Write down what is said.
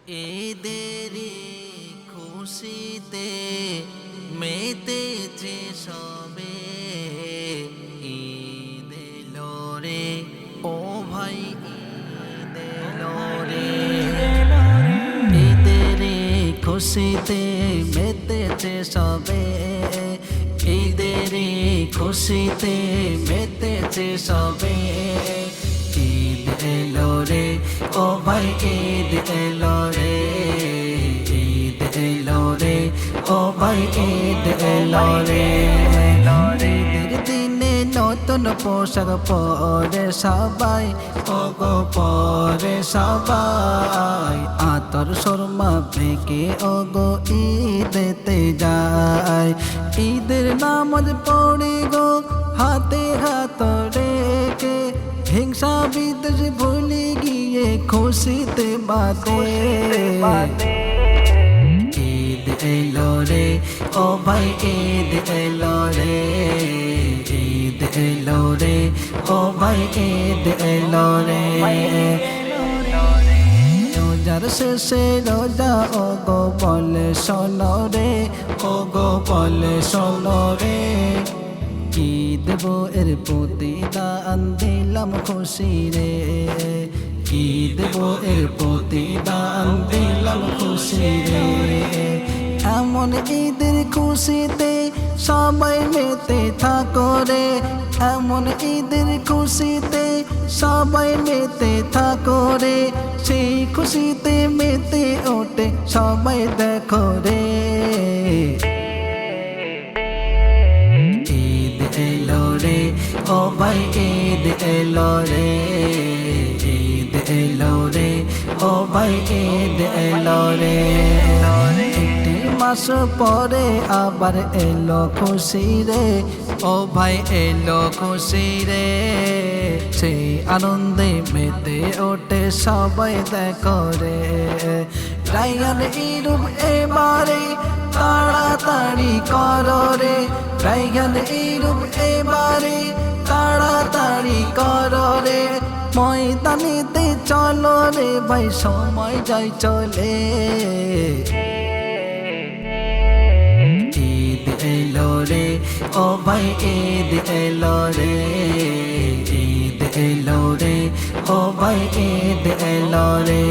এদেরই খুশিতে মেতেছে সবে। ঈদ এলো রে ও ভাই, ঈদ এলো রে। ঈদেরই খুশিতে মেতেছে সবে। ঈদেরই খুশিতে মেতেছে সবে। ঈদ এলো রে ও ভাই, ঈদ এলো রে। ঈদ এলো রে ও ভাই, ঈদ এলো রে। ঈদের দিনে নতুন পোশাক পরে সবাই, ও গো পরে সবাই। আতর সুরমা ফেঁকে ও গো ঈদেতে যায়। ঈদের নামাজ পড়ে গো হাতে হাত রেখে, হিংসা বিদ্বেষ ভুলে গিয়ে খুশিতে বাদে। ঈদ এলো রে ও ভাই, ঈদ এলো রে। ঈদ এলো রে ও ভাই, ঈদ এলো রে। রোজার শেষে রোজা ও গো বলে শোনো রে, ও গো বলে শোনো রে। কি দেব এর প্রতিদান দিলাম খুশি রে। কি দেব এর প্রতিদান দিলাম খুশি রে। এমন ঈদের খুশিতে সবাই মেতে থাকো রে। এমন ঈদের খুশিতে সবাই মেতে থাকো রে। সেই খুশিতে মেতে ওঠে সবাই দেখো রে। ঈদ এলো রে ও ভাই, ঈদ এলো রে। ঈদ এলো রে ও ভাই, ঈদ এলো রে। একটি মাস পরে আবার এলো খুশি রে, ও ভাই এলো খুশি রে। সেই আনন্দে মেতে ওঠে সবাই দেখো রে। রাইয়ান ঈদ এবারে তাড়াতাড়ি করো রে। রাইয়ান ঈদ এবারে তাড়াতাড়ি করো রে। ময়দানেতে চলো রে ভাই, সময় যায় চলে। ঈদ এলো রে ও ভাই, ঈদ এলো রে। ঈদ এলো রে ও ভাই, ঈদ এলো রে।